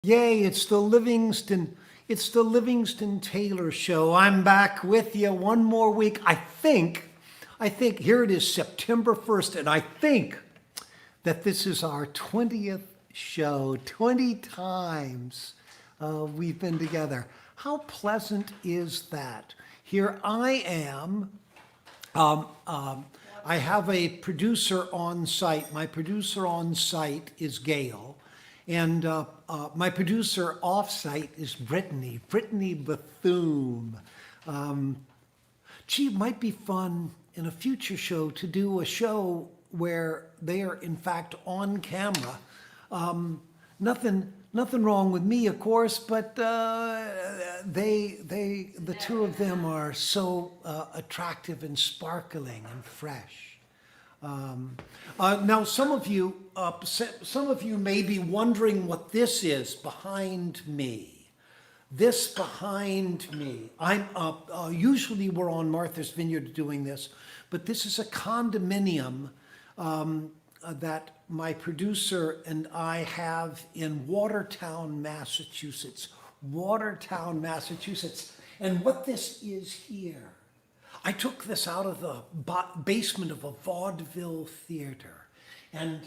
Yay, it's the Livingston Taylor Show. I'm back with you one more week. I think here it is, September 1st, and I think that this is our 20th show. 20 times we've been together. How pleasant is that? Here I am. I have a producer on site. My producer on site is Gail. And my producer off-site is Brittany Bethune. Gee, it might be fun in a future show to do a show where they are in fact on camera. Nothing wrong with me, of course, but the two of them are so attractive and sparkling and fresh. Now, some of you may be wondering what this is behind me. This behind me. Usually we're on Martha's Vineyard doing this, but this is a condominium that my producer and I have in Watertown, Massachusetts. Watertown, Massachusetts. And what this is here, I took this out of the basement of a vaudeville theater, and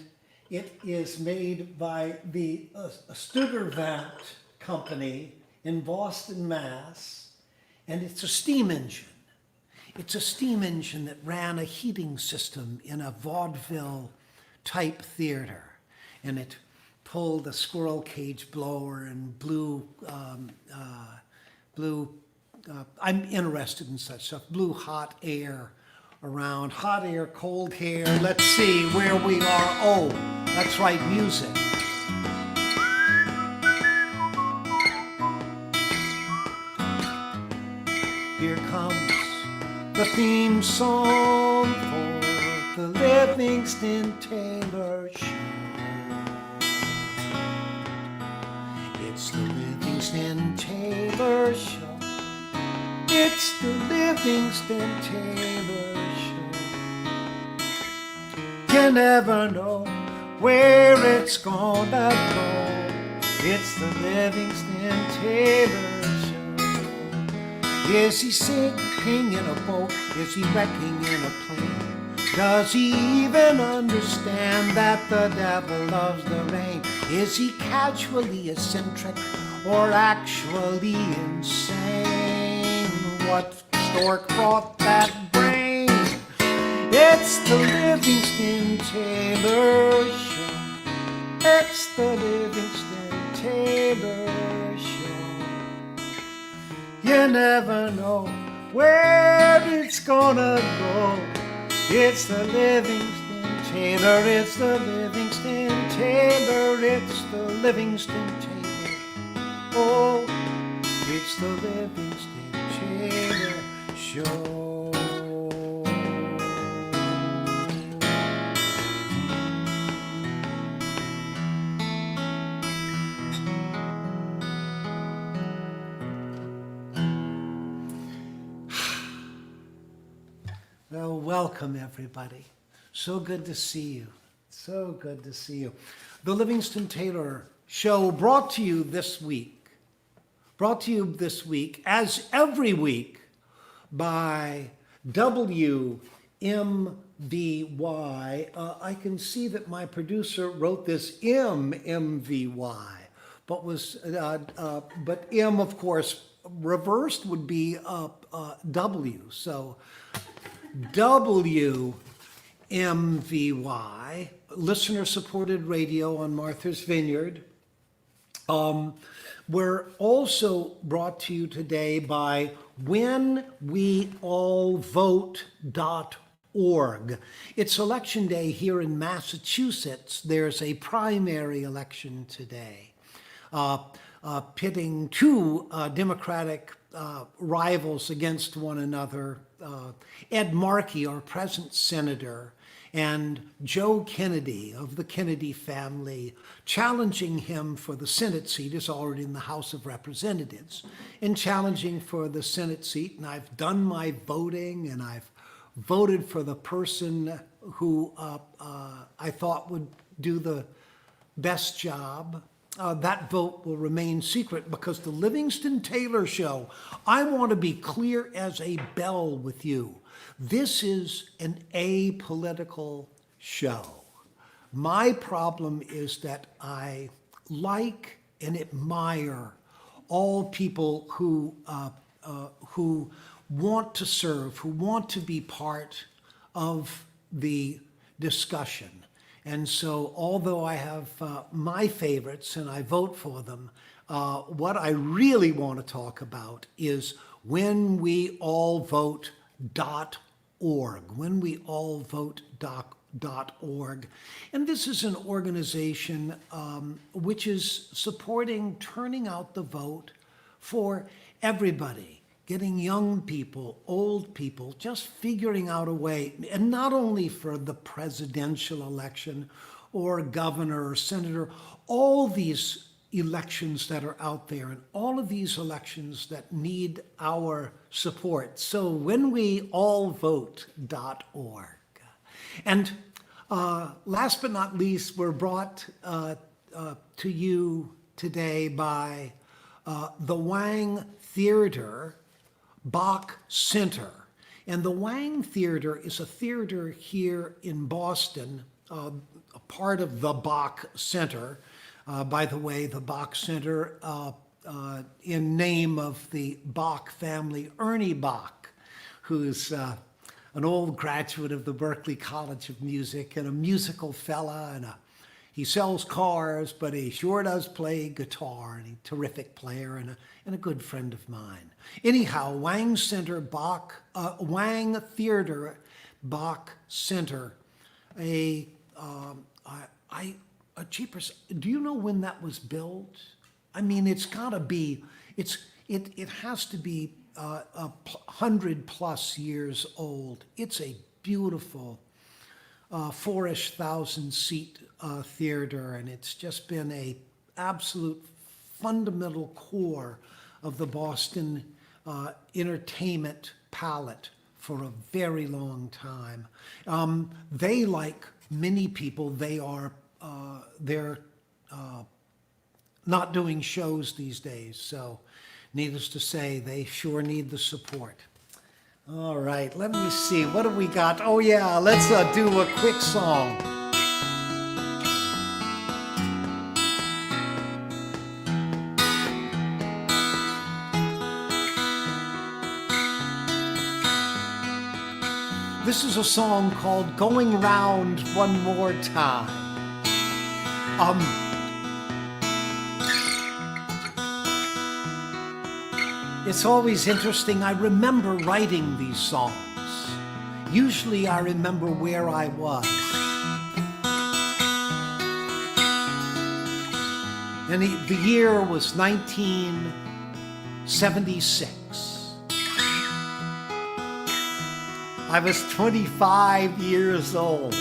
it is made by the Stuyvesant Company in Boston, Mass, and it's a steam engine. It's a steam engine that ran a heating system in a vaudeville type theater, and it pulled a squirrel cage blower and blew I'm interested in such stuff. Blew hot air around. Hot air, cold hair. Let's see where we are. Oh, that's right, music. Here comes the theme song for the Livingston Taylor Show. It's the Livingston Taylor Show. It's the Livingston Taylor Show. You never know where it's gonna go. It's the Livingston Taylor Show. Is he sinking in a boat? Is he wrecking in a plane? Does he even understand that the devil loves the rain? Is he casually eccentric or actually insane? What stork brought that brain? It's the Livingston Taylor Show. It's the Livingston Taylor Show. You never know where it's gonna go. It's the Livingston Taylor. It's the Livingston Taylor. It's the Livingston Taylor. Oh, it's the Livingston Taylor Show. Well, welcome everybody. So good to see you. So good to see you. The Livingston Taylor Show brought to you this week, as every week, by WMVY. I can see that my producer wrote this MMVY, but M, of course, reversed would be W. So WMVY, listener-supported radio on Martha's Vineyard. We're also brought to you today by whenweallvote.org. It's election day here in Massachusetts. There's a primary election today, pitting two Democratic rivals against one another. Ed Markey, our present senator, and Joe Kennedy of the Kennedy family, challenging him for the Senate seat, is already in the House of Representatives, and challenging for the Senate seat. And I've done my voting, and I've voted for the person who I thought would do the best job. that vote will remain secret because the Livingston Taylor Show, I want to be clear as a bell with you. This is an apolitical show. My problem is that I like and admire all people who want to serve, who want to be part of the discussion. And so although I have my favorites and I vote for them, what I really want to talk about is whenweallvote.org, whenweallvote.org. And this is an organization which is supporting turning out the vote for everybody, getting young people, old people, just figuring out a way, and not only for the presidential election or governor or senator, all these elections that are out there and all of these elections that need our support. So whenweallvote.org. And last but not least, we're brought to you today by the Wang Theater Bach Center. And the Wang Theater is a theater here in Boston, a part of the Bach Center. By the way, the Bach Center, in name of the Bach family, Ernie Bach, who's an old graduate of the Berklee College of Music and a musical fella, and he sells cars, but he sure does play guitar, and he's a terrific player and a good friend of mine. Anyhow, Wang Theater Bach Center, cheapest. Do you know when that was built? I mean, it's got to be. It has to be 100 plus years old. It's a beautiful 4,000 seat theater, and it's just been a absolute fundamental core of the Boston entertainment palette for a very long time. They, like many people, they're not doing shows these days, so needless to say, they sure need the support. All right, let me see, what have we got? Oh yeah, let's do a quick song. This is a song called Going Round One More Time. It's always interesting. I remember writing these songs. Usually I remember where I was. And the year was 1976. I was 25 years old.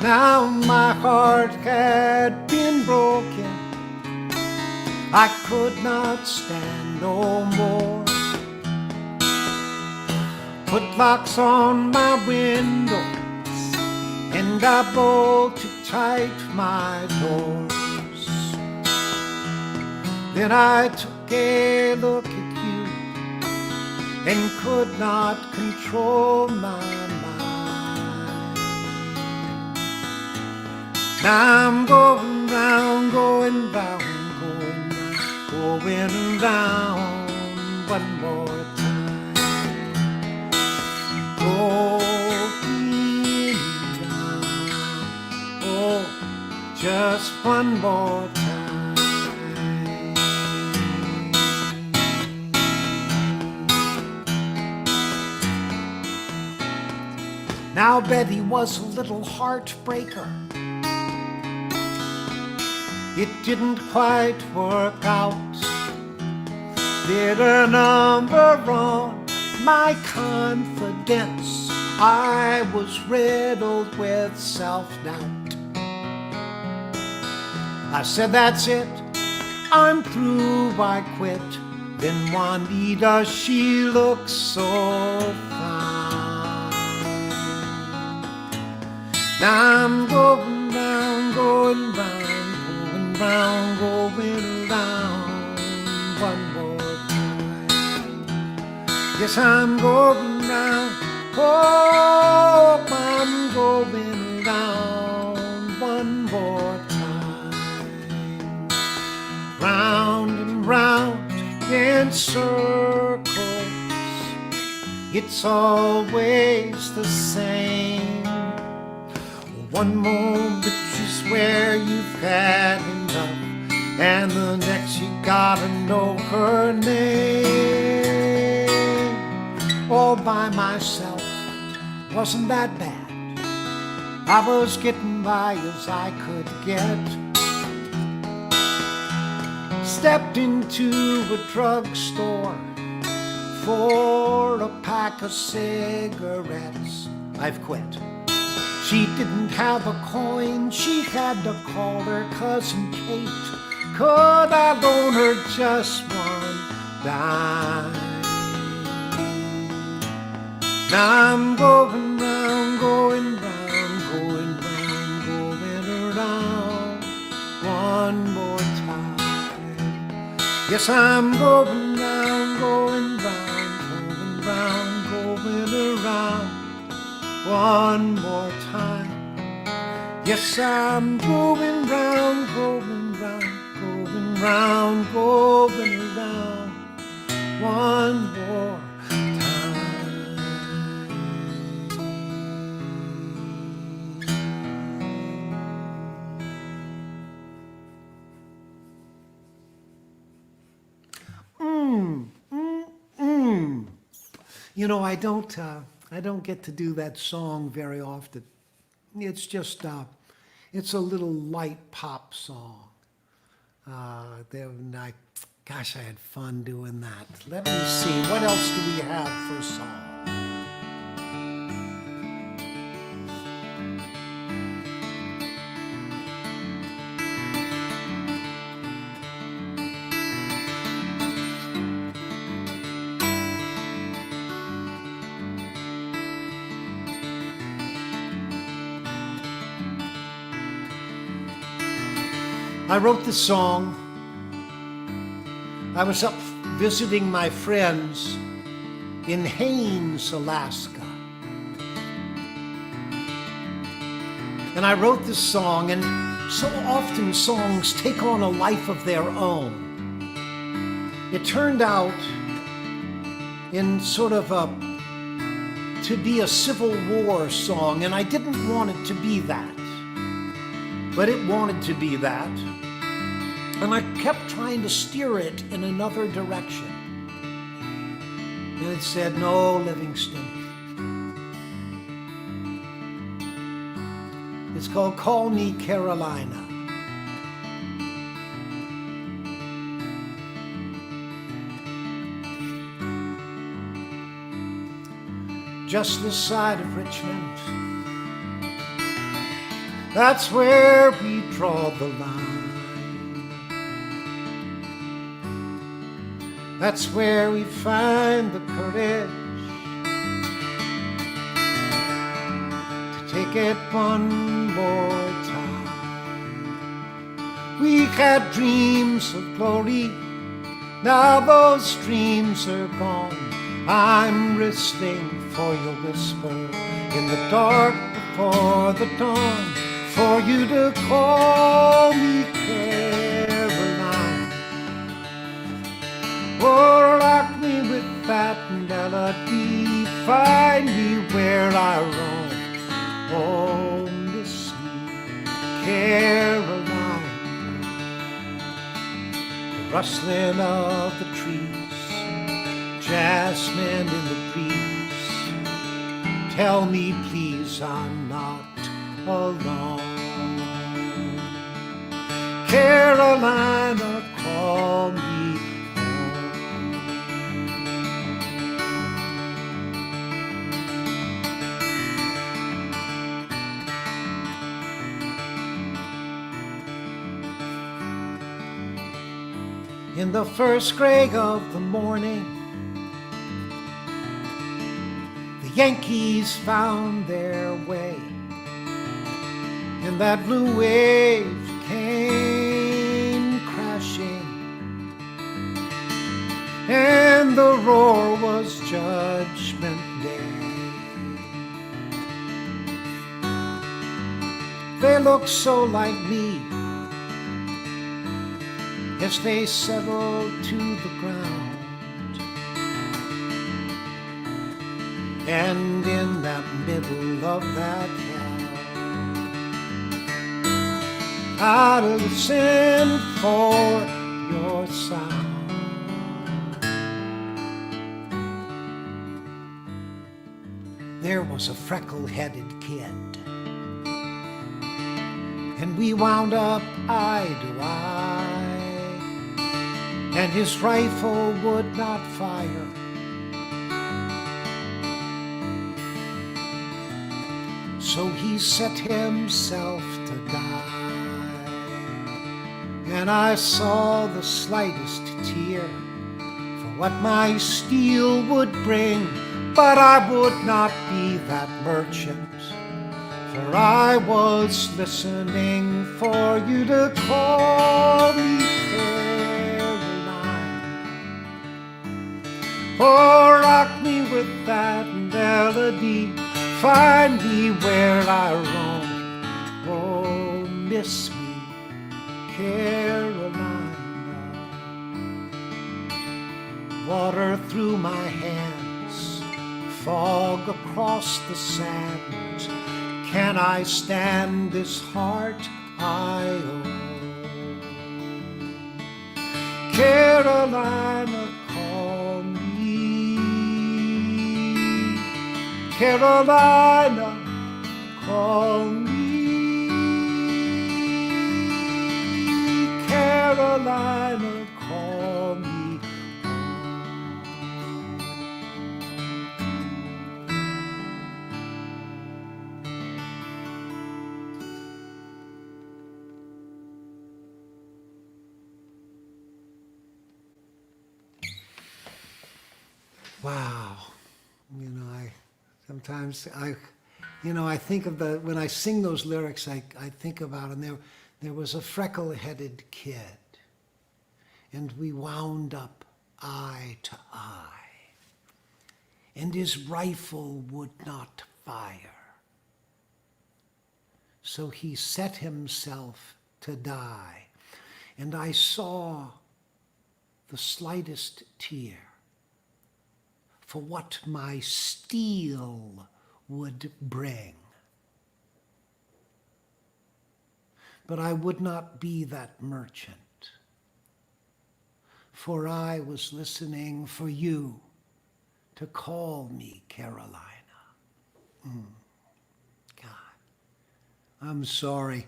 Now my heart had been broken. I could not stand no more. Put locks on my windows and I bolted tight my doors. Then I took a look at you and could not control my mind. Now I'm going round, going round, going round, going round one more time. Going round, oh, just one more time. Now Betty was a little heartbreaker. It didn't quite work out. Did a number on my confidence. I was riddled with self-doubt. I said, that's it, I'm through, I quit. Then Juanita, she looks so fine. Now I'm going round, going round, going round, going around one more time. Yes, I'm going round, oh, I'm going around one more time. Round and round in circles, it's always the same. One moment you swear you've had enough, and the next you gotta know her name. All by myself, wasn't that bad. I was getting by as I could get. Stepped into a drugstore for a pack of cigarettes. I've quit. She didn't have a coin, she had to call her cousin Kate. Could I loan her just one dime? Now I'm going round, going round, going round, going around one more time. Yes, I'm going round, going round, going round, going around one more time. Yes, I'm going round, going round, going round, going around one more time. You know, I don't get to do that song very often. It's just, it's a little light pop song. Gosh, I had fun doing that. Let me see, what else do we have for a song? I wrote this song. I was up visiting my friends in Haines, Alaska. And I wrote this song, and so often songs take on a life of their own. It turned out in sort of to be a Civil War song, and I didn't want it to be that. But it wanted to be that. And I kept trying to steer it in another direction. And it said, no, Livingston. It's called Call Me Carolina. Just this side of Richmond, that's where we draw the line. That's where we find the courage to take it one more time. We had dreams of glory, now those dreams are gone. I'm listening for your whisper in the dark before the dawn, for you to call me Caroline. Oh, rock me with that melody, find me where I roam. Oh, miss me, Caroline. The rustling of the trees, jasmine in the breeze. Tell me, please, I'm not alone. Carolina, call me home. In the first gray of the morning, the Yankees found their way and that blue wave came crashing, and the roar was Judgment Day. They looked so like me as they settled to the ground, and in that middle of that hell, I listened for your sound. There was a freckle-headed kid, and we wound up eye to eye, and his rifle would not fire. So he set himself to die, and I saw the slightest tear for what my steel would bring, but I would not be that merchant, for I was listening for you to call me Caroline. Oh, rock me with that melody, find me where I roam. Oh, miss me, Carolina. Water through my hands, fog across the sand. Can I stand this heart I own? Carolina, call me. Carolina, call me. Carolina, call me. Wow. Sometimes I think of when I sing those lyrics, I think about, and there was a freckle-headed kid, and we wound up eye to eye, and his rifle would not fire. So he set himself to die, and I saw the slightest tear for what my steel would bring. But I would not be that merchant, for I was listening for you to call me Carolina. God, I'm sorry.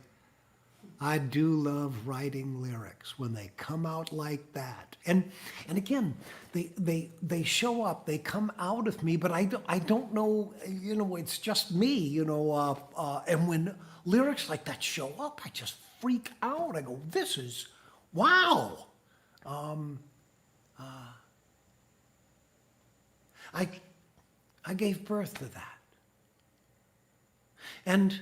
I do love writing lyrics when they come out like that. And again, they show up, they come out of me, but I don't know, it's just me, and when lyrics like that show up, I just freak out. I go, this is, wow. I gave birth to that. And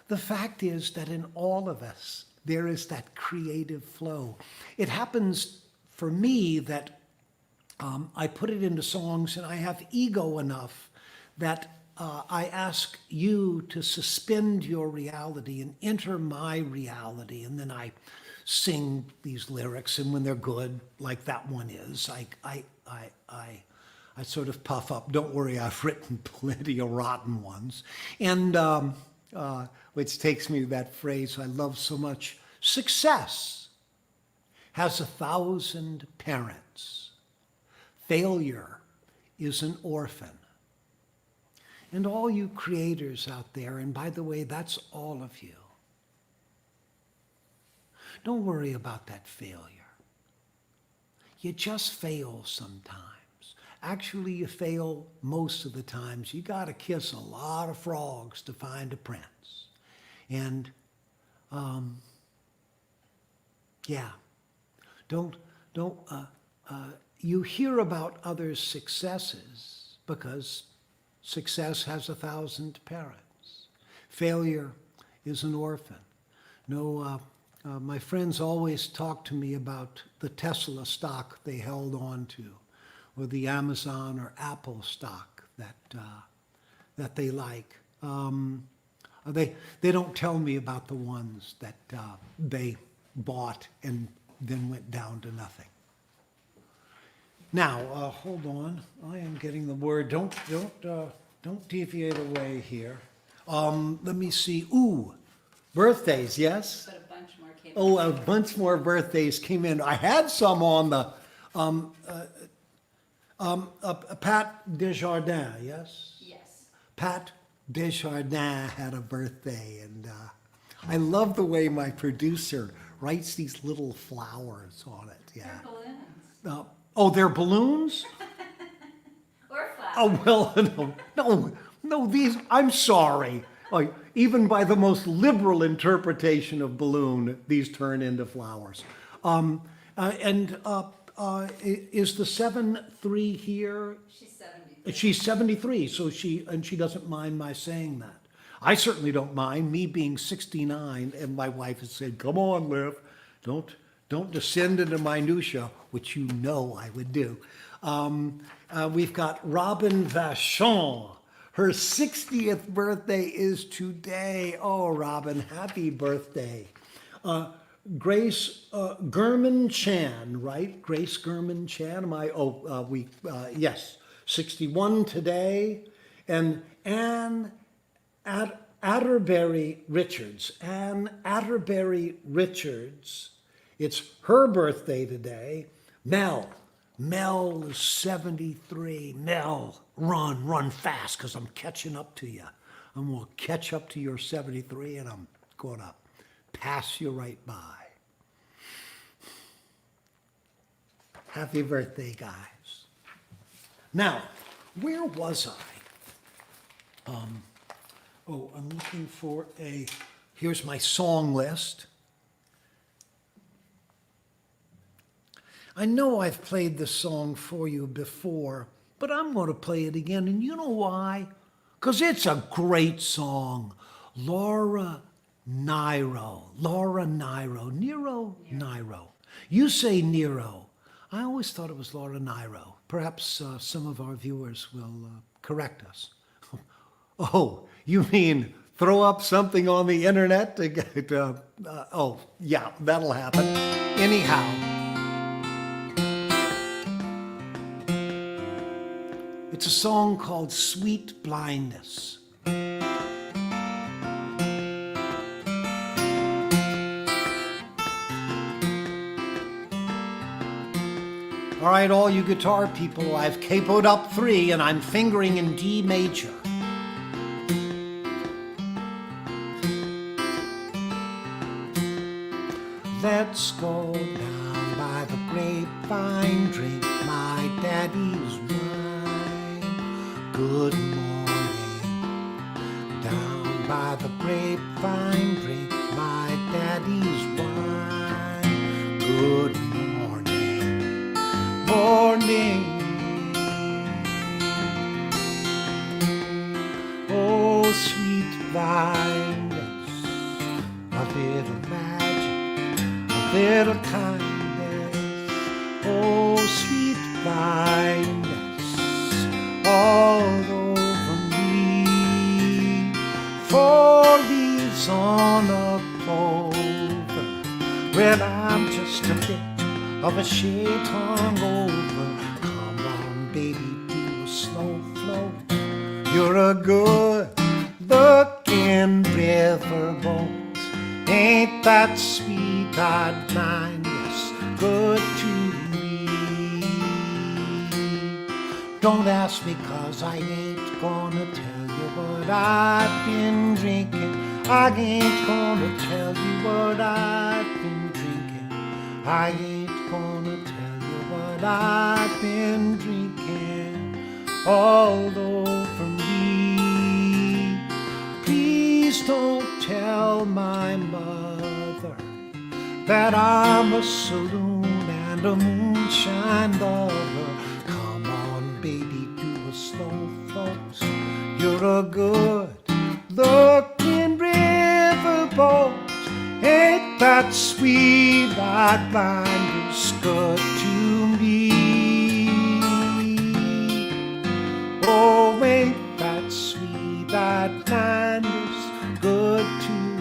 the fact is that in all of us, there is that creative flow. It happens for me that I put it into songs, and I have ego enough that I ask you to suspend your reality and enter my reality, and then I sing these lyrics, and when they're good, like that one is, I sort of puff up. Don't worry, I've written plenty of rotten ones. And which takes me to that phrase I love so much. Success has 1,000 parents. Failure is an orphan. And all you creators out there, and by the way, that's all of you, don't worry about that failure. You just fail sometimes. Actually, you fail most of the times. You got to kiss a lot of frogs to find a prince. And you hear about others' successes because success has 1,000 parents. Failure is an orphan. No, my friends always talk to me about the Tesla stock they held on to, or the Amazon or Apple stock that they like. They don't tell me about the ones that they bought and then went down to nothing. Now, hold on. I am getting the word. Don't deviate away here. Let me see. Ooh, birthdays. Yes. But a bunch more came. Oh, a bunch more birthdays came in. I had some on the Pat Desjardins. Yes. Yes. Pat Desjardins had a birthday, and I love the way my producer writes these little flowers on it. Yeah. They're balloons. Oh, they're balloons? Or flowers. Oh, well, no, these, I'm sorry. Even by the most liberal interpretation of balloon, these turn into flowers. Is the 7-3 here? She's 70. She's 73, so she doesn't mind my saying that. I certainly don't mind, me being 69, and my wife has said, come on, Liv, don't descend into minutia, which you know I would do. We've got Robin Vachon. Her 60th birthday is today. Oh, Robin, happy birthday. Grace Gurman Chan, right? Grace Gurman Chan, yes, 61 today. And Anne Atterbury Richards. Anne Atterbury Richards, it's her birthday today. Mel is 73. Mel, run fast, because I'm catching up to you. I'm going to catch up to your 73, and I'm going to pass you right by. Happy birthday, guys. Now, where was I? I'm looking for here's my song list. I know I've played this song for you before, but I'm going to play it again, and you know why? Because it's a great song. Laura Nyro. You say Nero. I always thought it was Laura Nyro. Perhaps some of our viewers will correct us. Oh, you mean throw up something on the internet to get, oh, yeah, that'll happen. Anyhow. It's a song called Sweet Blindness. All right, all you guitar people, I've capoed up 3 and I'm fingering in D major. Let's go down by the grapevine, drink my daddy's wine. Good morning. Down by the grapevine, drink my daddy's wine. Good morning. Oh, sweet blindness, a bit of magic, a bit of kindness. Oh, sweet blindness, all over me. 4 leaves on a clover, well, I'm just a bit of a shade hungover. Come on, baby, do a slow float. You're a good-looking riverboat. Ain't that sweet-eyed blindness good to me? Don't ask me, 'cause I ain't gonna tell you what I've been drinking. I ain't gonna tell you what I've been drinking. I ain't gonna tell you what I've been drinking all over me. Please don't tell my mother that I'm a saloon and a moonshine lover. Come on, baby, do a slow folks. You're a good-looking river boat. Ain't that sweet, that land is good to me. Oh, ain't that sweet, that land is good to me.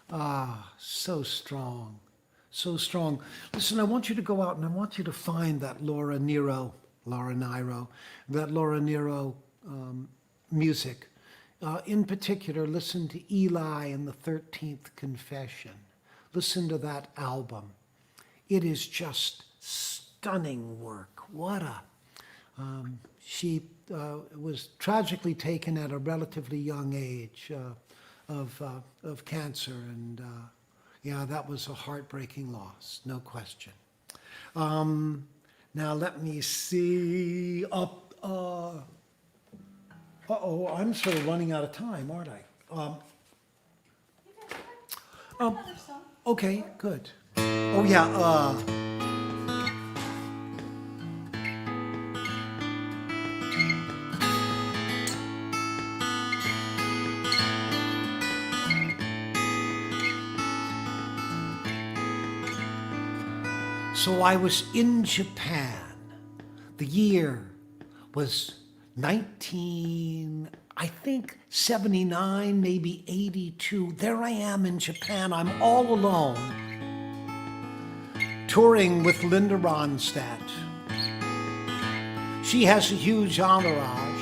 Ah, so strong, so strong. Listen, I want you to go out and I want you to find that Laura Nyro music. In particular, listen to Eli and the 13th Confession. Listen to that album. It is just stunning work. What a... she was tragically taken at a relatively young age of cancer, and yeah, that was a heartbreaking loss, no question. Now let me see. Uh-oh, I'm sort of running out of time, aren't I? Another song. Okay, good. Oh yeah. So I was in Japan. The year was 79, maybe 82. There I am in Japan. I'm all alone, touring with Linda Ronstadt. She has a huge entourage.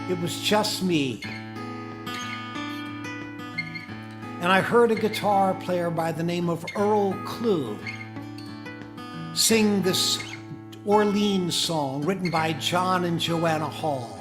It was just me. And I heard a guitar player by the name of Earl Klugh sing this Orleans song written by John and Joanna Hall.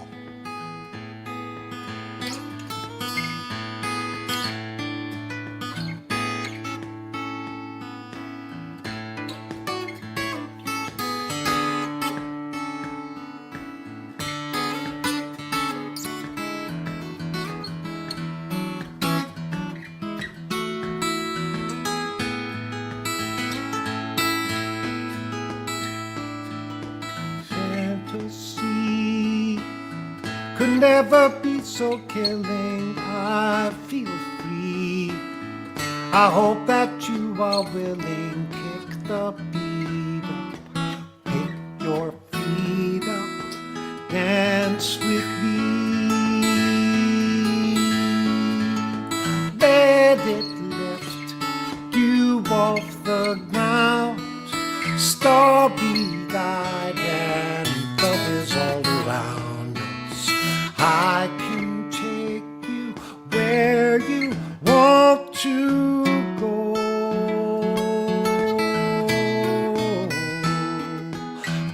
Could never be so killing. I feel free. I hope that you are willing. Kick the beat up, pick your feet up, dance with me. Let it lift you off the ground. Starry-eyed and love is all around. I can take you where you want to go.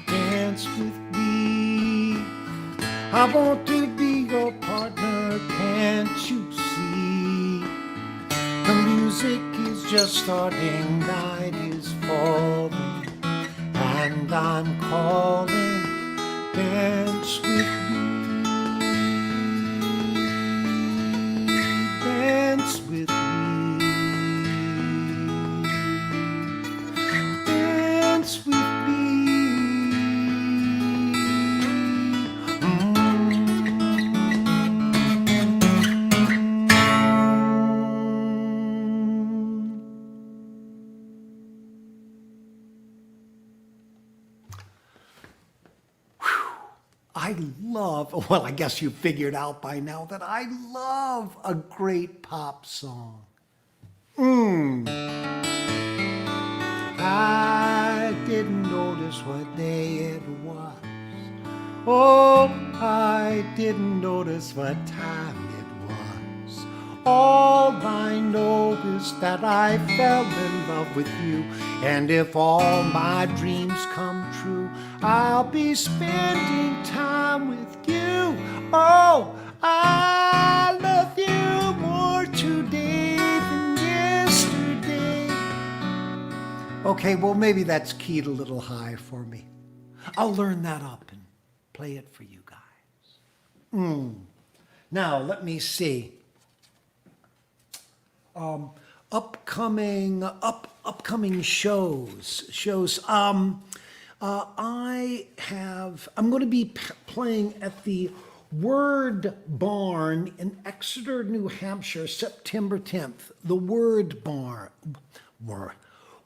Dance with me. I want to be your partner, can't you see? The music is just starting, night is falling, and I'm calling. Dance with me. Dance with me. Dance with me. I love, well, I guess you figured out by now that I love a great pop song. I didn't notice what day it was. Oh, I didn't notice what time it was. All I know is that I fell in love with you. And if all my dreams come true, I'll be spending time with you. Oh, I love you more today than yesterday. Okay, well, maybe that's keyed a little high for me. I'll learn that up and play it for you guys. Now, let me see. Upcoming shows. I'm going to be playing at the Word Barn in Exeter, New Hampshire, September 10th. The Word Barn.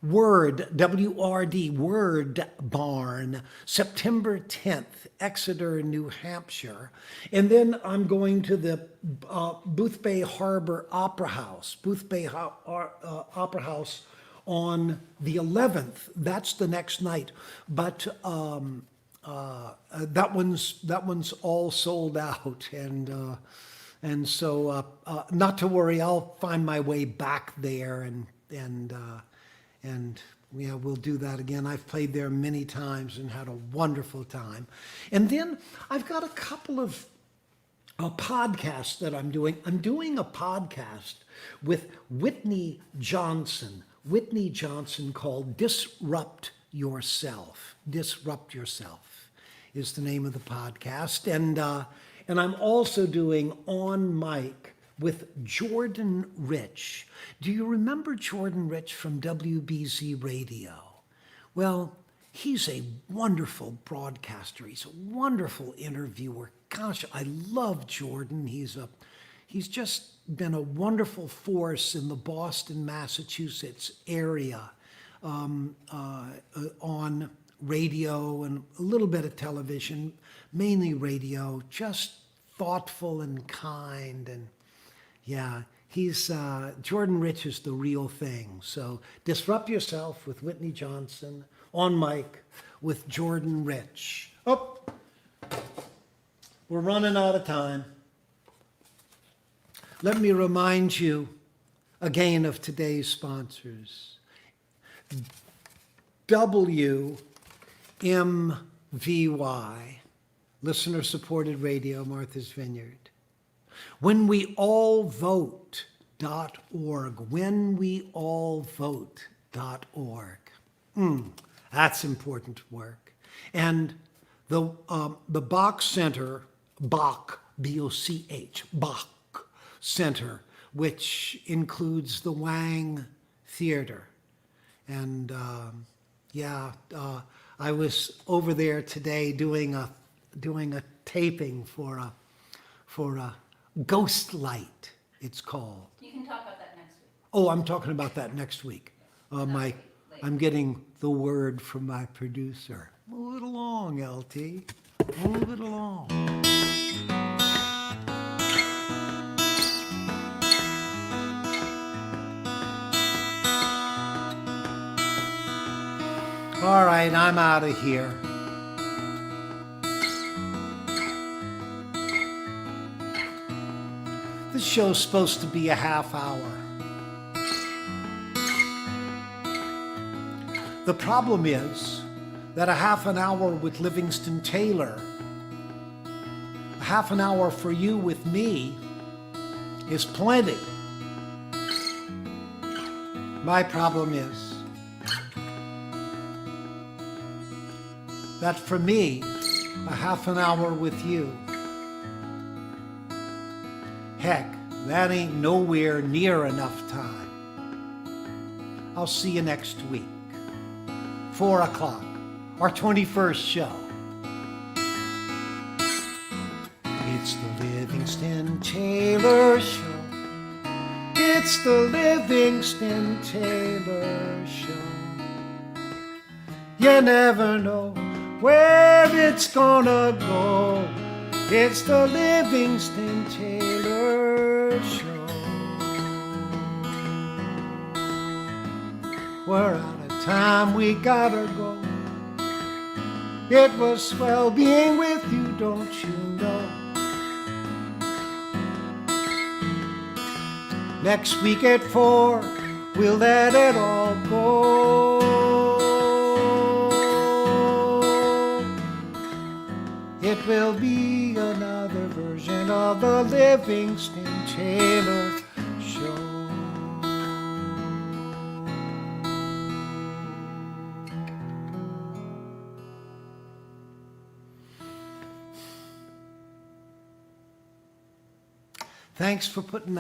Word, W-R-D, Word Barn, September 10th, Exeter, New Hampshire. And then I'm going to the Boothbay Harbor Opera House, Opera House on the 11th. That's the next night. But that one's all sold out. And so not to worry, I'll find my way back there and yeah, we'll do that again. I've played there many times and had a wonderful time. And then I've got a couple of podcasts that I'm doing. I'm doing a podcast with Whitney Johnson. Whitney Johnson called Disrupt Yourself. Disrupt Yourself is the name of the podcast. And I'm also doing On Mic with Jordan Rich. Do you remember Jordan Rich from WBZ Radio? Well, he's a wonderful broadcaster. He's a wonderful interviewer. Gosh, I love Jordan. He's just been a wonderful force in the Boston, Massachusetts area on radio and a little bit of television, mainly radio, just thoughtful and kind. And yeah, Jordan Rich is the real thing. So Disrupt Yourself with Whitney Johnson, On Mic with Jordan Rich. Oh, we're running out of time. Let me remind you again of today's sponsors. WMVY, listener-supported radio, Martha's Vineyard. WhenWeAllVote.org, WhenWeAllVote.org. That's important work. And the Bach Center, Bach, B-O-C-H, Bach Center, which includes the Wang Theater. And I was over there today doing a taping for a Ghost Light, it's called. You can talk about that next week. Oh, I'm talking about that next week. Later. I'm getting the word from my producer. Move it along, LT. Move it along. All right, I'm out of here. This show's supposed to be a half hour. The problem is that a half an hour with Livingston Taylor, a half an hour for you with me, is plenty. My problem is that for me, a half an hour with you, heck, that ain't nowhere near enough time. I'll see you next week, 4 o'clock, our 21st show. It's the Livingston Taylor Show. It's the Livingston Taylor Show. You never know where it's gonna go. It's the Livingston Taylor Show. We're out of time, we gotta go. It was swell being with you, don't you know? Next week at 4, we'll let it all go. It will be another version of the Livingston Taylor Show. Thanks for putting